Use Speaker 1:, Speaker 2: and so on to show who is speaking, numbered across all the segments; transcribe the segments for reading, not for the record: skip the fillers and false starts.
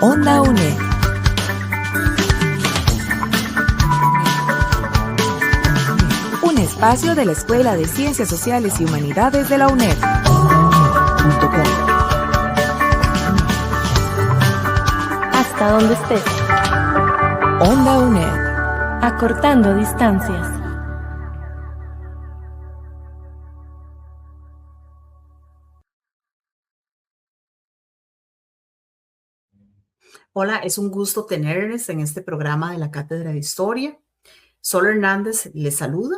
Speaker 1: Onda UNED. Un espacio de la Escuela de Ciencias Sociales y Humanidades de la UNED.
Speaker 2: Hasta donde estés.
Speaker 1: Onda UNED.
Speaker 2: Acortando distancias.
Speaker 3: Hola, es un gusto tenerles en este programa de la Cátedra de Historia. Sol Hernández les saluda.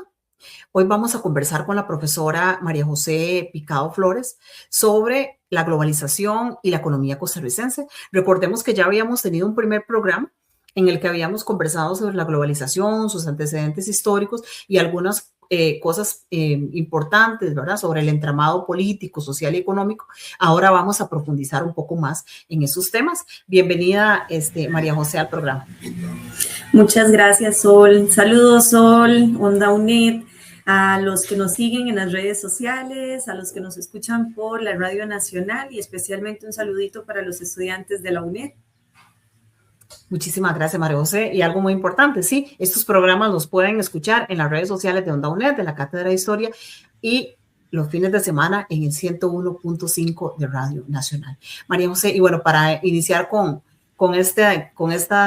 Speaker 3: Hoy vamos a conversar con la profesora María José Picado Flores sobre la globalización y la economía costarricense. Recordemos que ya habíamos tenido un primer programa en el que habíamos conversado sobre la globalización, sus antecedentes históricos y algunas cosas importantes, ¿verdad? Sobre el entramado político, social y económico. Ahora vamos a profundizar un poco más en esos temas. Bienvenida, María José, al programa.
Speaker 4: Muchas gracias, Sol. Saludos, Sol, Onda UNED, a los que nos siguen en las redes sociales, a los que nos escuchan por la Radio Nacional y especialmente un saludito para los estudiantes de la UNED.
Speaker 3: Muchísimas gracias, María José. Y algo muy importante, sí, estos programas los pueden escuchar en las redes sociales de Onda UNED, de la Cátedra de Historia, y los fines de semana en el 101.5 de Radio Nacional. María José, y bueno, para iniciar con esta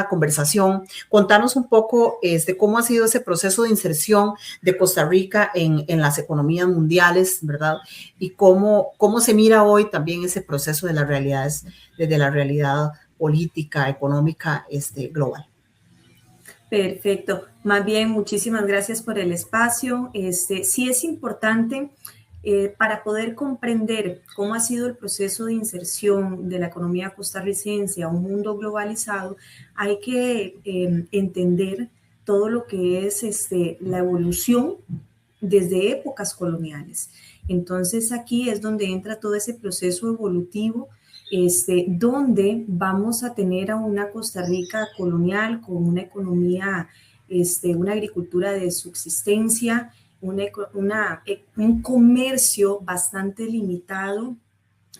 Speaker 3: conversación, contanos un poco cómo ha sido ese proceso de inserción de Costa Rica en las economías mundiales, ¿verdad? Y cómo se mira hoy también ese proceso de las realidades, desde la realidad política, económica, global.
Speaker 4: Perfecto. Más bien, muchísimas gracias por el espacio. Sí es importante para poder comprender cómo ha sido el proceso de inserción de la economía costarricense a un mundo globalizado, hay que entender todo lo que es la evolución desde épocas coloniales. Entonces aquí es donde entra todo ese proceso evolutivo, donde vamos a tener a una Costa Rica colonial con una economía, una agricultura de subsistencia, un comercio bastante limitado,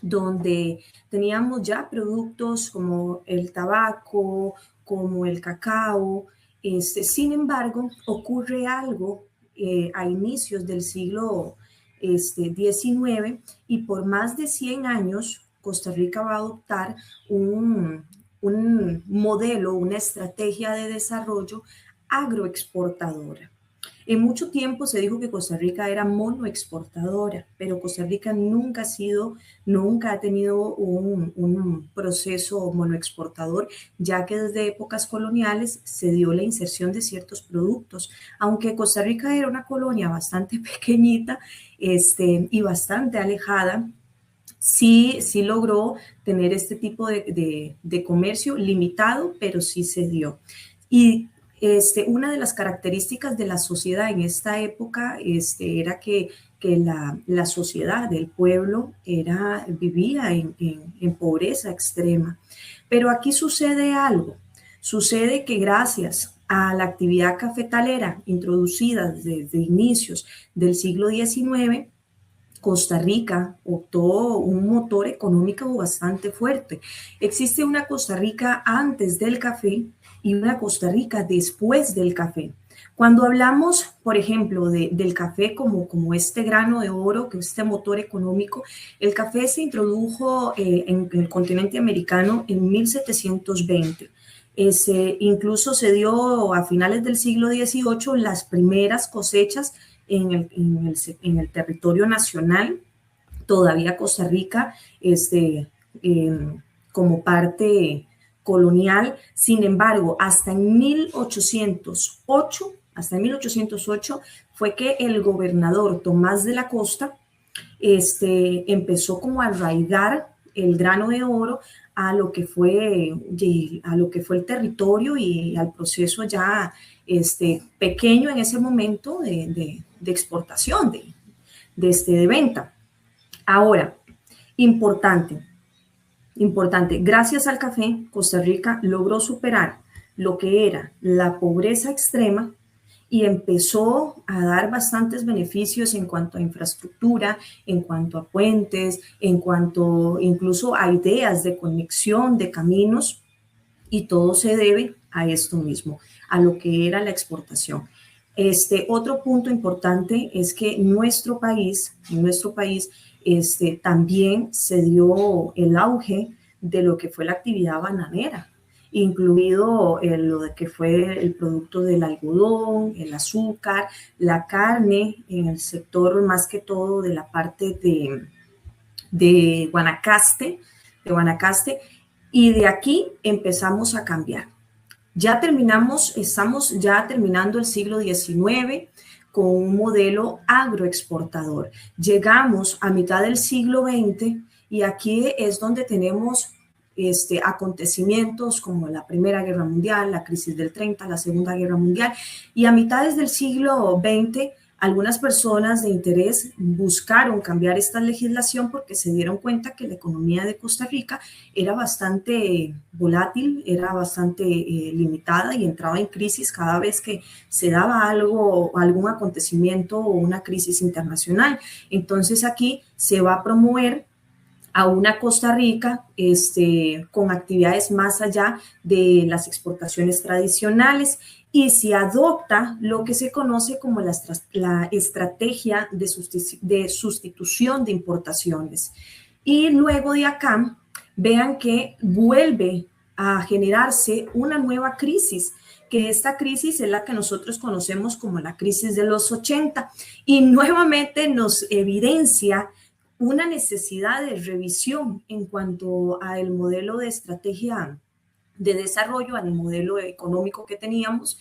Speaker 4: donde teníamos ya productos como el tabaco, como el cacao. Sin embargo, ocurre algo a inicios del siglo XIX y por más de 100 años Costa Rica va a adoptar un modelo, una estrategia de desarrollo agroexportadora. En mucho tiempo se dijo que Costa Rica era monoexportadora, pero Costa Rica nunca ha tenido un proceso monoexportador, ya que desde épocas coloniales se dio la inserción de ciertos productos. Aunque Costa Rica era una colonia bastante pequeñita y bastante alejada, sí logró tener este tipo de comercio limitado, pero sí se dio. Y una de las características de la sociedad en esta época era que la sociedad del pueblo vivía en pobreza extrema. Pero aquí sucede algo. Sucede que gracias a la actividad cafetalera introducida desde inicios del siglo XIX, Costa Rica optó un motor económico bastante fuerte. Existe una Costa Rica antes del café y una Costa Rica después del café. Cuando hablamos, por ejemplo, del café como este grano de oro, que es este motor económico, el café se introdujo en el continente americano en 1720. Incluso se dio a finales del siglo XVIII las primeras cosechas en el territorio nacional. Todavía Costa Rica como parte colonial. Sin embargo, hasta en 1808 fue que el gobernador Tomás de la Costa empezó como a arraigar el grano de oro a lo que fue el territorio y al proceso ya pequeño en ese momento de exportación, de venta. Ahora, importante, gracias al café, Costa Rica logró superar lo que era la pobreza extrema y empezó a dar bastantes beneficios en cuanto a infraestructura, en cuanto a puentes, en cuanto incluso a ideas de conexión de caminos, y todo se debe a esto mismo, a lo que era la exportación. Otro punto importante es que en nuestro país también se dio el auge de lo que fue la actividad bananera, incluido lo de que fue el producto del algodón, el azúcar, la carne, en el sector más que todo de la parte de Guanacaste, y de aquí empezamos a cambiar. Estamos ya terminando el siglo XIX con un modelo agroexportador. Llegamos a mitad del siglo XX y aquí es donde tenemos acontecimientos como la Primera Guerra Mundial, la crisis del 30, la Segunda Guerra Mundial, y a mitades del siglo XX algunas personas de interés buscaron cambiar esta legislación porque se dieron cuenta que la economía de Costa Rica era bastante volátil, era bastante limitada y entraba en crisis cada vez que se daba algún acontecimiento o una crisis internacional. Entonces aquí se va a promover a una Costa Rica con actividades más allá de las exportaciones tradicionales, y se adopta lo que se conoce como la estrategia de sustitución de importaciones. Y luego de acá, vean que vuelve a generarse una nueva crisis, que esta crisis es la que nosotros conocemos como la crisis de los 80, y nuevamente nos evidencia una necesidad de revisión en cuanto al modelo de estrategia de desarrollo, al modelo económico que teníamos,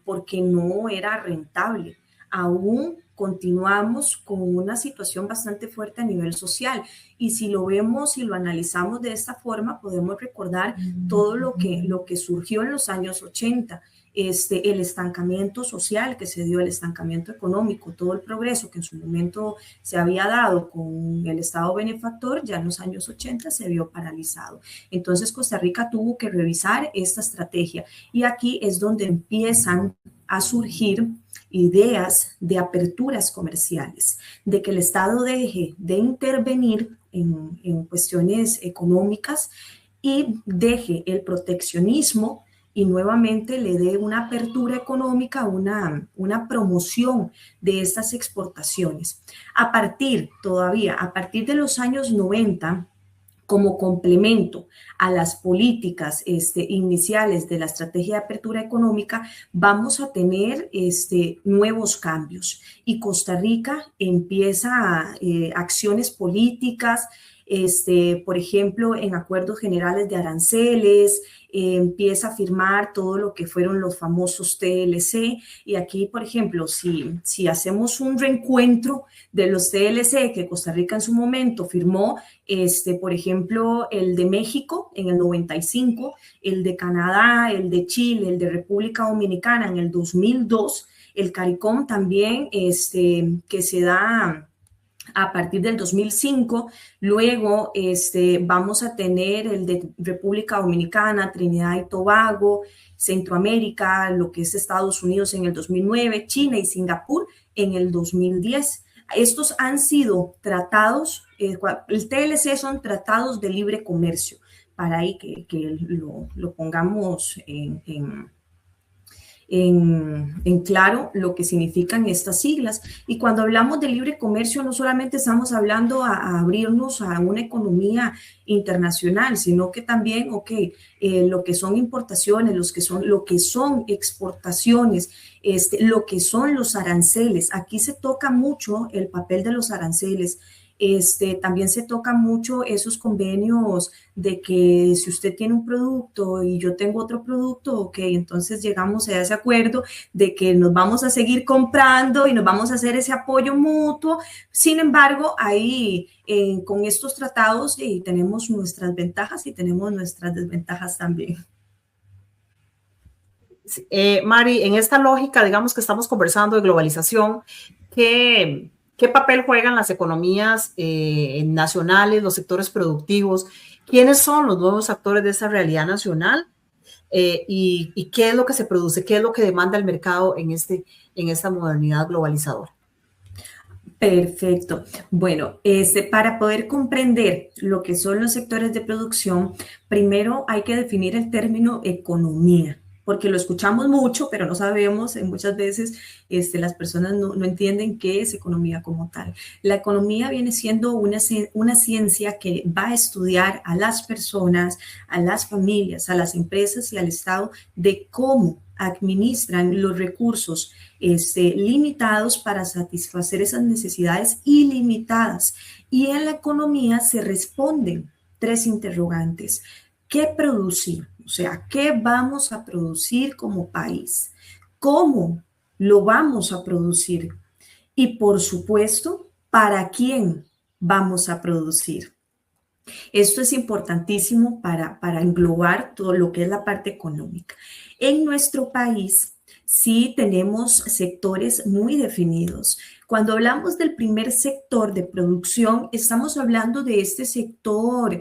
Speaker 4: porque no era rentable. Aún continuamos con una situación bastante fuerte a nivel social, y si lo vemos y lo analizamos de esta forma, podemos recordar todo lo que surgió en los años 80, el estancamiento social que se dio, el estancamiento económico, todo el progreso que en su momento se había dado con el Estado benefactor, ya en los años 80 se vio paralizado. Entonces Costa Rica tuvo que revisar esta estrategia, y aquí es donde empiezan a surgir ideas de aperturas comerciales, de que el Estado deje de intervenir en cuestiones económicas y deje el proteccionismo y nuevamente le dé una apertura económica, una promoción de estas exportaciones. A partir de los años 90, como complemento a las políticas iniciales de la estrategia de apertura económica, vamos a tener nuevos cambios, y Costa Rica empieza acciones políticas, por ejemplo, en acuerdos generales de aranceles, empieza a firmar todo lo que fueron los famosos TLC, y aquí, por ejemplo, si hacemos un reencuentro de los TLC que Costa Rica en su momento firmó, por ejemplo, el de México en el 95, el de Canadá, el de Chile, el de República Dominicana en el 2002, el CARICOM también, que se da a partir del 2005, luego vamos a tener el de República Dominicana, Trinidad y Tobago, Centroamérica, lo que es Estados Unidos en el 2009, China y Singapur en el 2010. Estos han sido tratados, el TLC son tratados de libre comercio, para ahí que lo pongamos en claro lo que significan estas siglas. Y cuando hablamos de libre comercio, no solamente estamos hablando a abrirnos a una economía internacional, sino que también, lo que son importaciones, lo que son exportaciones, lo que son los aranceles. Aquí se toca mucho el papel de los aranceles. También se toca mucho esos convenios de que si usted tiene un producto y yo tengo otro producto, entonces llegamos a ese acuerdo de que nos vamos a seguir comprando y nos vamos a hacer ese apoyo mutuo. Sin embargo, ahí con estos tratados tenemos nuestras ventajas y tenemos nuestras desventajas también.
Speaker 3: Mari, en esta lógica, digamos que estamos conversando de globalización, ¿qué papel juegan las economías nacionales, los sectores productivos? ¿Quiénes son los nuevos actores de esa realidad nacional? y qué es lo que se produce, qué es lo que demanda el mercado en esta modernidad globalizadora.
Speaker 4: Perfecto. Bueno, para poder comprender lo que son los sectores de producción, primero hay que definir el término economía, porque lo escuchamos mucho, pero no sabemos, muchas veces las personas no entienden qué es economía como tal. La economía viene siendo una ciencia que va a estudiar a las personas, a las familias, a las empresas y al Estado de cómo administran los recursos limitados para satisfacer esas necesidades ilimitadas. Y en la economía se responden 3 interrogantes. ¿Qué producir? O sea, ¿qué vamos a producir como país? ¿Cómo lo vamos a producir? Y por supuesto, ¿para quién vamos a producir? Esto es importantísimo para englobar todo lo que es la parte económica. En nuestro país sí tenemos sectores muy definidos. Cuando hablamos del primer sector de producción, estamos hablando de este sector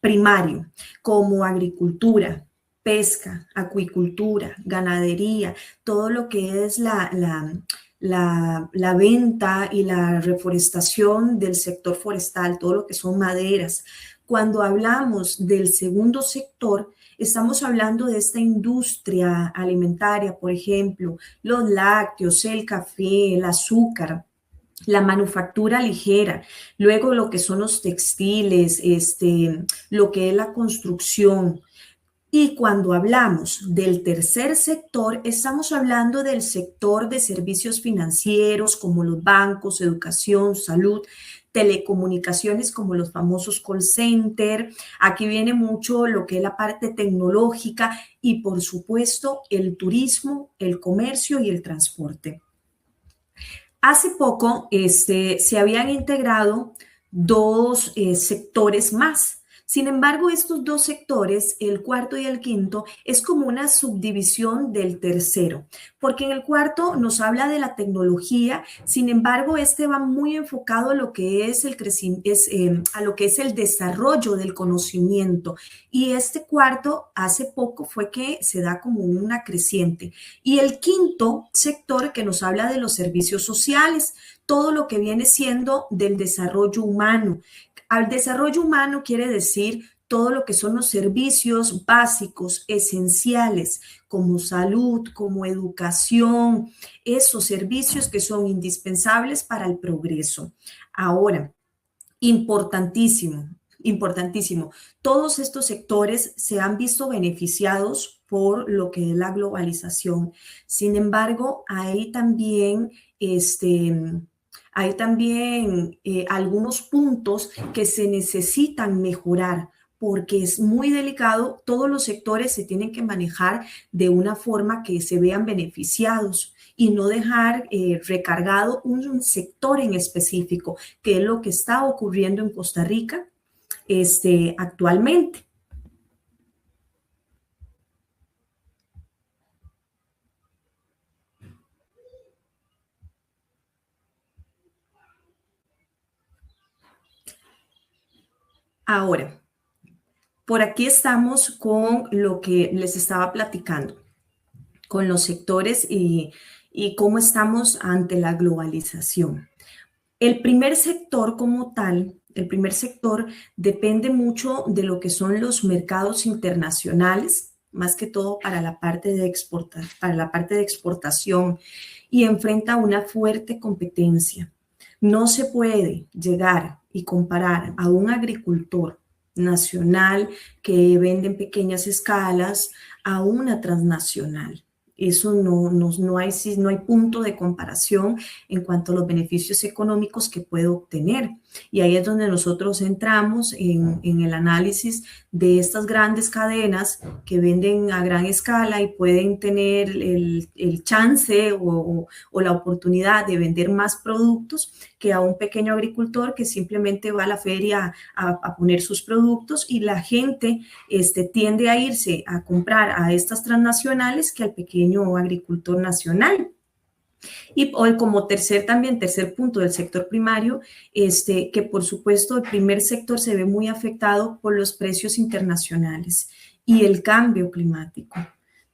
Speaker 4: primario, como agricultura, pesca, acuicultura, ganadería, todo lo que es la venta y la reforestación del sector forestal, todo lo que son maderas. Cuando hablamos del segundo sector, estamos hablando de esta industria alimentaria, por ejemplo, los lácteos, el café, el azúcar, la manufactura ligera, luego lo que son los textiles, lo que es la construcción. Y cuando hablamos del tercer sector, estamos hablando del sector de servicios financieros como los bancos, educación, salud, telecomunicaciones como los famosos call center. Aquí viene mucho lo que es la parte tecnológica y, por supuesto, el turismo, el comercio y el transporte. Hace poco se habían integrado 2 sectores más. Sin embargo, estos 2 sectores, el cuarto y el quinto, es como una subdivisión del tercero, porque en el cuarto nos habla de la tecnología. Sin embargo, va muy enfocado a lo que es a lo que es el desarrollo del conocimiento. Y este cuarto hace poco fue que se da como una creciente. Y el quinto sector que nos habla de los servicios sociales, todo lo que viene siendo del desarrollo humano. Al desarrollo humano quiere decir todo lo que son los servicios básicos, esenciales, como salud, como educación, esos servicios que son indispensables para el progreso. Ahora, importantísimo, todos estos sectores se han visto beneficiados por lo que es la globalización. Sin embargo, hay también algunos puntos que se necesitan mejorar porque es muy delicado. Todos los sectores se tienen que manejar de una forma que se vean beneficiados y no dejar recargado un sector en específico, que es lo que está ocurriendo en Costa Rica actualmente. Ahora, por aquí estamos con lo que les estaba platicando, con los sectores y cómo estamos ante la globalización. El primer sector como tal, el primer sector depende mucho de lo que son los mercados internacionales, más que todo para la parte de exportación, y enfrenta una fuerte competencia. No se puede llegar y comparar a un agricultor nacional que vende en pequeñas escalas a una transnacional. Eso no hay punto de comparación en cuanto a los beneficios económicos que puede obtener. Y ahí es donde nosotros entramos en el análisis de estas grandes cadenas que venden a gran escala y pueden tener el chance o la oportunidad de vender más productos que a un pequeño agricultor que simplemente va a la feria a poner sus productos, y la gente tiende a irse a comprar a estas transnacionales que al pequeño agricultor nacional. Y hoy, como tercer punto del sector primario, que por supuesto el primer sector se ve muy afectado por los precios internacionales y el cambio climático.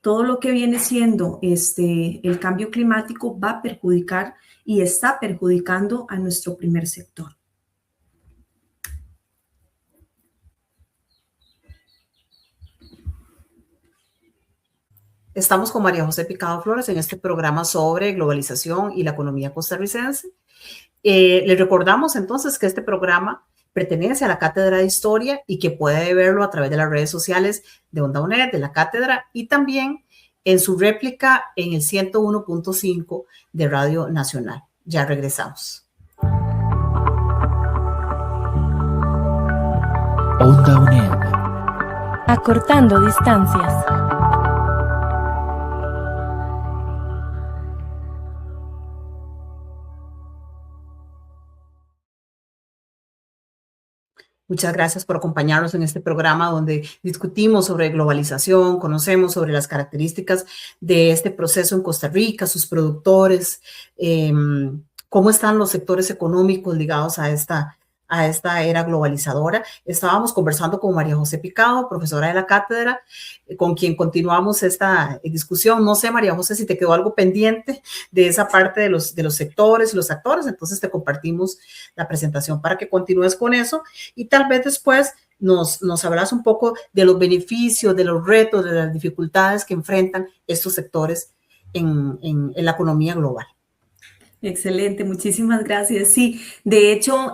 Speaker 4: Todo lo que viene siendo el cambio climático va a perjudicar y está perjudicando a nuestro primer sector.
Speaker 3: Estamos con María José Picado Flores en este programa sobre globalización y la economía costarricense. Le recordamos entonces que este programa pertenece a la Cátedra de Historia y que puede verlo a través de las redes sociales de Onda UNED, de la Cátedra, y también en su réplica en el 101.5 de Radio Nacional. Ya regresamos.
Speaker 5: Onda UNED.
Speaker 2: Acortando distancias.
Speaker 3: Muchas gracias por acompañarnos en este programa donde discutimos sobre globalización, conocemos sobre las características de este proceso en Costa Rica, sus productores, cómo están los sectores económicos ligados a esta era globalizadora. Estábamos conversando con María José Picado, profesora de la cátedra, con quien continuamos esta discusión. No sé, María José, si te quedó algo pendiente de esa parte de los sectores y los actores, entonces te compartimos la presentación para que continúes con eso y tal vez después nos hablas un poco de los beneficios, de los retos, de las dificultades que enfrentan estos sectores en la economía global.
Speaker 4: Excelente, muchísimas gracias. Sí, de hecho,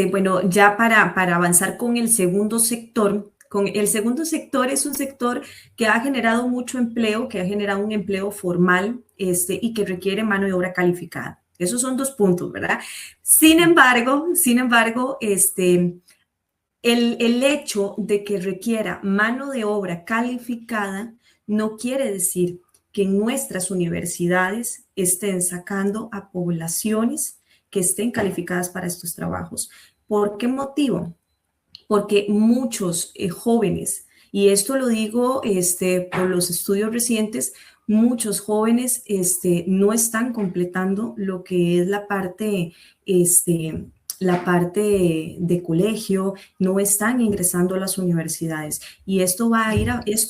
Speaker 4: bueno, ya para avanzar con el segundo sector, es un sector que ha generado mucho empleo, que ha generado un empleo formal, y que requiere mano de obra calificada. Esos son 2 puntos, ¿verdad? Sin embargo, el hecho de que requiera mano de obra calificada no quiere decir que en nuestras universidades estén sacando a poblaciones que estén calificadas para estos trabajos. ¿Por qué motivo? Porque muchos jóvenes, y esto lo digo por los estudios recientes, muchos jóvenes no están completando lo que es la parte de colegio, no están ingresando a las universidades y esto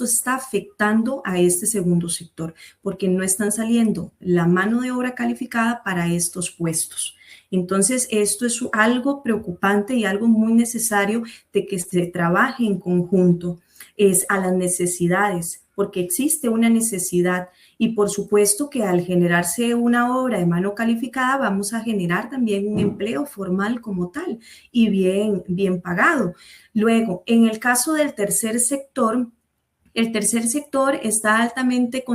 Speaker 4: está afectando a este segundo sector porque no están saliendo la mano de obra calificada para estos puestos. Entonces, esto es algo preocupante y algo muy necesario de que se trabaje en conjunto a las necesidades, porque existe una necesidad y por supuesto que al generarse una obra de mano calificada vamos a generar también un empleo formal como tal y bien pagado. Luego, en el caso del tercer sector, el tercer sector está altamente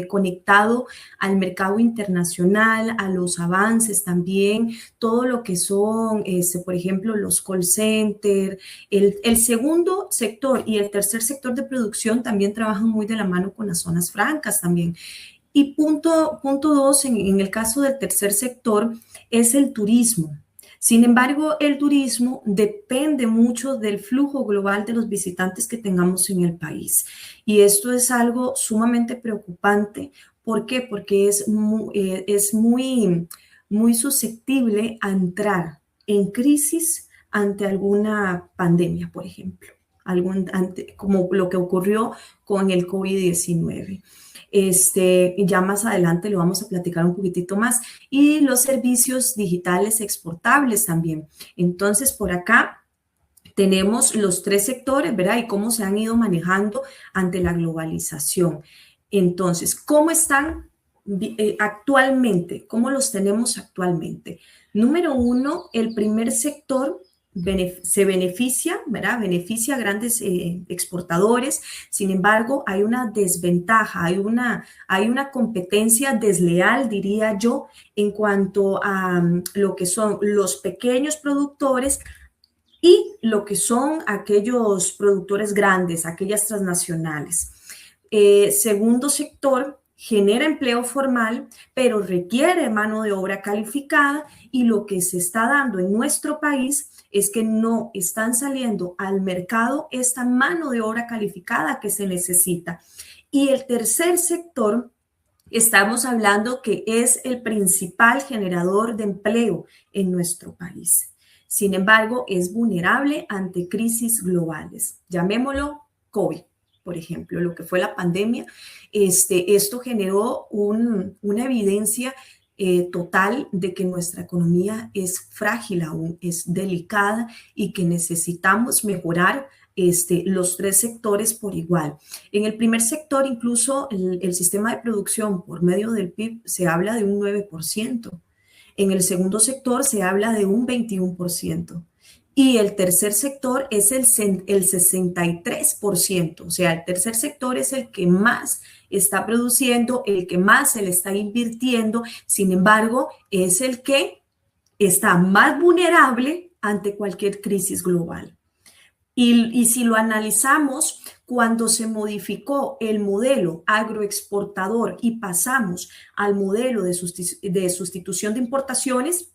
Speaker 4: conectado al mercado internacional, a los avances también, todo lo que son, por ejemplo, los call centers. El segundo sector y el tercer sector de producción también trabajan muy de la mano con las zonas francas también. Y punto 2, en el caso del tercer sector, es el turismo. Sin embargo, el turismo depende mucho del flujo global de los visitantes que tengamos en el país. Y esto es algo sumamente preocupante. ¿Por qué? Porque es muy susceptible a entrar en crisis ante alguna pandemia, por ejemplo, como lo que ocurrió con el COVID-19. Ya más adelante lo vamos a platicar un poquitito más. Y los servicios digitales exportables también. Entonces, por acá tenemos los 3 sectores, ¿verdad? Y cómo se han ido manejando ante la globalización. Entonces, ¿cómo están actualmente? ¿Cómo los tenemos actualmente? Número 1, el primer sector se beneficia, ¿verdad? Beneficia a grandes exportadores. Sin embargo, hay una desventaja, hay una competencia desleal, diría yo, en cuanto a lo que son los pequeños productores y lo que son aquellos productores grandes, aquellas transnacionales. Segundo sector, genera empleo formal, pero requiere mano de obra calificada y lo que se está dando en nuestro país es que no están saliendo al mercado esta mano de obra calificada que se necesita. Y el tercer sector, estamos hablando que es el principal generador de empleo en nuestro país. Sin embargo, es vulnerable ante crisis globales. Llamémoslo COVID. por ejemplo, lo que fue la pandemia, esto generó una evidencia total de que nuestra economía es frágil aún, es delicada y que necesitamos mejorar los tres sectores por igual. En el primer sector, incluso el sistema de producción por medio del PIB se habla de un 9%. En el segundo sector se habla de un 21%. Y el tercer sector es el 63%. O sea, el tercer sector es el que más está produciendo, el que más se le está invirtiendo. Sin embargo, es el que está más vulnerable ante cualquier crisis global. Y si lo analizamos, cuando se modificó el modelo agroexportador y pasamos al modelo de sustitución de importaciones,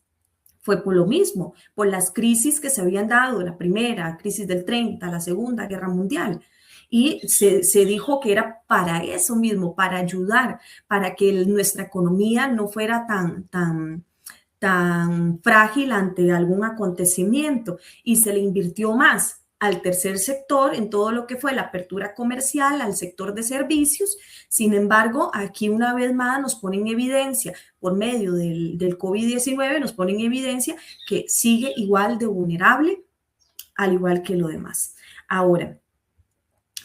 Speaker 4: fue por lo mismo, por las crisis que se habían dado, la primera crisis del 30, la Segunda Guerra Mundial. Y se dijo que era para eso mismo, para ayudar, para que nuestra economía no fuera tan frágil ante algún acontecimiento, y se le invirtió más al tercer sector en todo lo que fue la apertura comercial, al sector de servicios. Sin embargo, aquí una vez más nos ponen en evidencia, por medio del COVID-19, nos ponen en evidencia que sigue igual de vulnerable, al igual que lo demás. Ahora,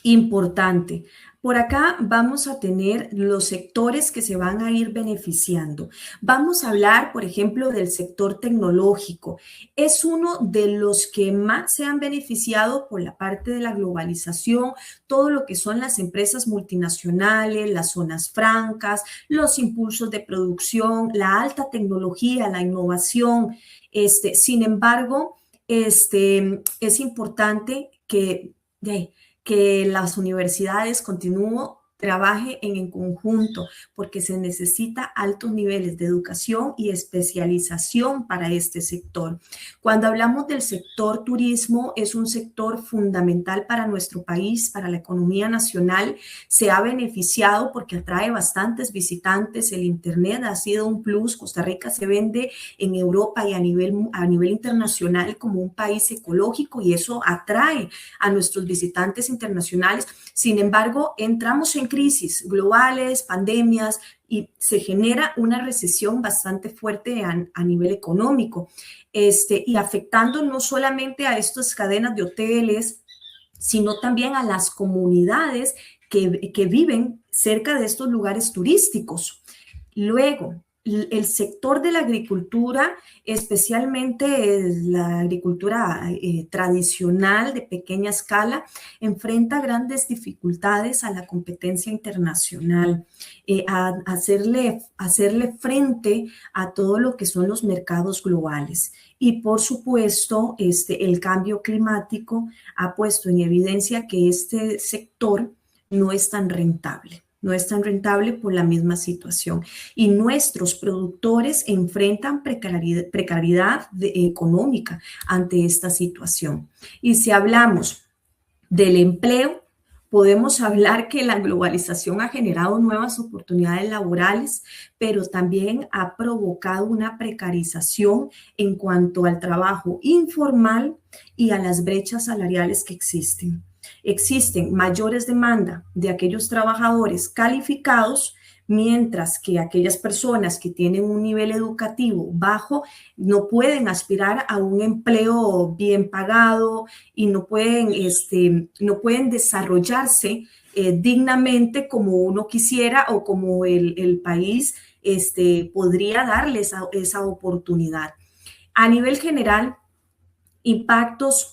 Speaker 4: importante, por acá vamos a tener los sectores que se van a ir beneficiando. Vamos a hablar, por ejemplo, del sector tecnológico. Es uno de los que más se han beneficiado por la parte de la globalización, todo lo que son las empresas multinacionales, las zonas francas, los impulsos de producción, la alta tecnología, la innovación. Sin embargo, es importante que las universidades trabajen en conjunto, porque se necesita altos niveles de educación y especialización para este sector. Cuando hablamos del sector turismo, es un sector fundamental para nuestro país, para la economía nacional. Se ha beneficiado porque atrae bastantes visitantes. El Internet ha sido un plus. Costa Rica se vende en Europa y a nivel internacional como un país ecológico, y eso atrae a nuestros visitantes internacionales. Sin embargo, entramos en crisis globales, pandemias, y se genera una recesión bastante fuerte a nivel económico, y afectando no solamente a estas cadenas de hoteles, sino también a las comunidades que viven cerca de estos lugares turísticos. Luego, el sector de la agricultura, especialmente la agricultura tradicional de pequeña escala, enfrenta grandes dificultades a la competencia internacional, a hacerle frente a todo lo que son los mercados globales. Y por supuesto, el cambio climático ha puesto en evidencia que este sector no es tan rentable. No es tan rentable por la misma situación. Y nuestros productores enfrentan precariedad económica ante esta situación. Y si hablamos del empleo, podemos hablar que la globalización ha generado nuevas oportunidades laborales, pero también ha provocado una precarización en cuanto al trabajo informal y a las brechas salariales que existen. Existen mayores demandas de aquellos trabajadores calificados, mientras que aquellas personas que tienen un nivel educativo bajo no pueden aspirar a un empleo bien pagado y no pueden desarrollarse dignamente como uno quisiera o como el país podría darles esa oportunidad. A nivel general, impactos.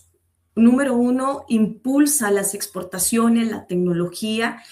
Speaker 4: Número uno, impulsa las exportaciones, la tecnología,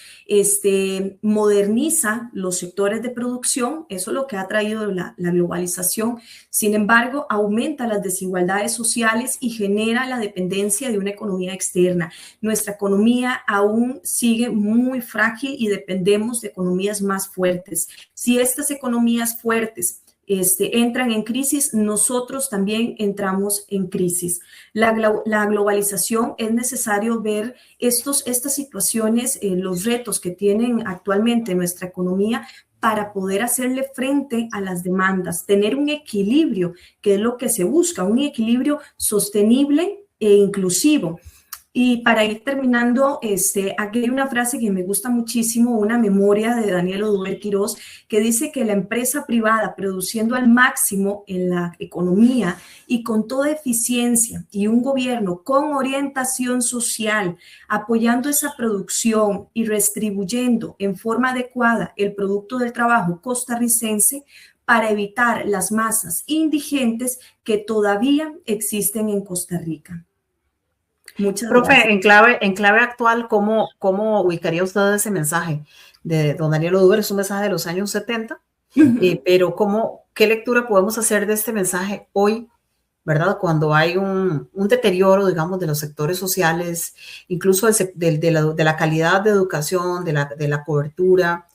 Speaker 4: moderniza los sectores de producción. Eso es lo que ha traído la globalización. Sin embargo, aumenta las desigualdades sociales y genera la dependencia de una economía externa. Nuestra economía aún sigue muy frágil y dependemos de economías más fuertes. Si estas economías fuertes entran en crisis, nosotros también entramos en crisis. La globalización, es necesario ver estas situaciones, los retos que tienen actualmente nuestra economía para poder hacerle frente a las demandas, tener un equilibrio, que es lo que se busca, un equilibrio sostenible e inclusivo. Y para ir terminando, aquí hay una frase que me gusta muchísimo, una memoria de Daniel Oduber Quirós, que dice que la empresa privada produciendo al máximo en la economía y con toda eficiencia, y un gobierno con orientación social apoyando esa producción y redistribuyendo en forma adecuada el producto del trabajo costarricense para evitar las masas indigentes que todavía existen en Costa Rica. Muchas
Speaker 3: Profe,
Speaker 4: gracias.
Speaker 3: en clave actual, ¿cómo ubicaría usted ese mensaje de don Daniel Oduber? Es un mensaje de los años 70, pero ¿qué lectura podemos hacer de este mensaje hoy, verdad? Cuando hay un deterioro, digamos, de los sectores sociales, incluso de la calidad de educación, de la cobertura.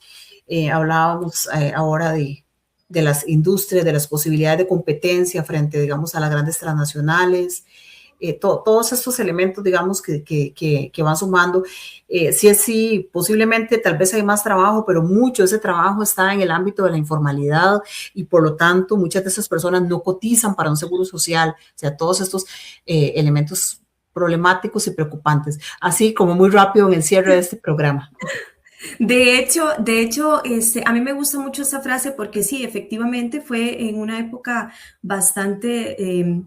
Speaker 3: Hablábamos ahora de las industrias, de las posibilidades de competencia frente, digamos, a las grandes transnacionales. Todos estos elementos, digamos, que van sumando. Sí, posiblemente tal vez hay más trabajo, pero mucho de ese trabajo está en el ámbito de la informalidad y por lo tanto muchas de esas personas no cotizan para un seguro social. O sea, todos estos elementos problemáticos y preocupantes. Así como muy rápido en el cierre de este programa.
Speaker 4: De hecho, a mí me gusta mucho esa frase porque sí, efectivamente fue en una época bastante...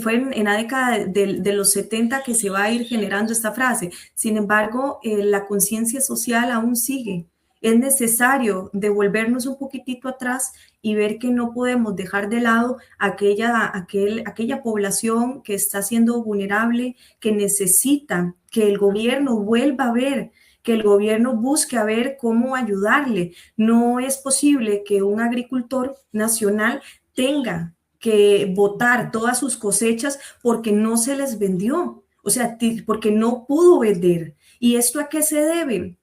Speaker 4: fue en la década de los 70 que se va a ir generando esta frase. Sin embargo, la conciencia social aún sigue. Es necesario devolvernos un poquitito atrás y ver que no podemos dejar de lado aquella población que está siendo vulnerable, que necesita que el gobierno vuelva a ver, que el gobierno busque a ver cómo ayudarle. No es posible que un agricultor nacional tenga que botar todas sus cosechas porque no se les vendió, o sea, porque no pudo vender. ¿Y esto a qué se debe?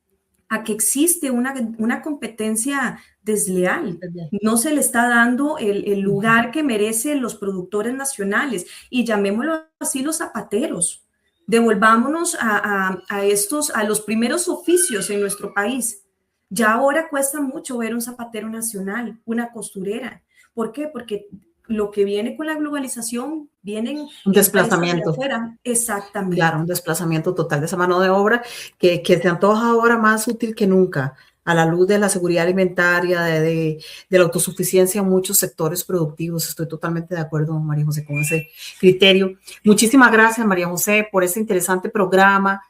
Speaker 4: A que existe una competencia desleal. No se le está dando el lugar que merecen los productores nacionales y llamémoslo así los zapateros. Devolvámonos a los primeros oficios en nuestro país. Ya ahora cuesta mucho ver un zapatero nacional, una costurera. ¿Por qué? Porque lo que viene con la globalización, vienen
Speaker 3: un desplazamiento.
Speaker 4: De afuera. Exactamente.
Speaker 3: Claro, un desplazamiento total de esa mano de obra que se antoja ahora más útil que nunca a la luz de la seguridad alimentaria, de la autosuficiencia en muchos sectores productivos. Estoy totalmente de acuerdo, María José, con ese criterio. Muchísimas gracias, María José, por este interesante programa,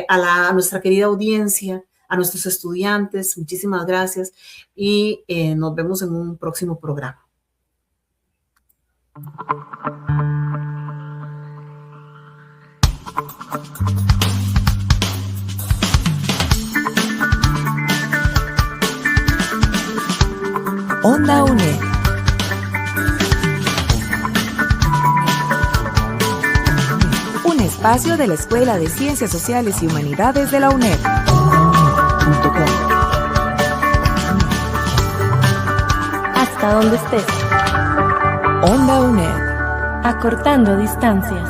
Speaker 3: a nuestra querida audiencia, a nuestros estudiantes, muchísimas gracias y nos vemos en un próximo programa.
Speaker 1: Onda UNED. Un espacio de la Escuela de Ciencias Sociales y Humanidades de la UNED.
Speaker 2: Hasta donde estés.
Speaker 1: Onda UNED.
Speaker 2: Acortando distancias.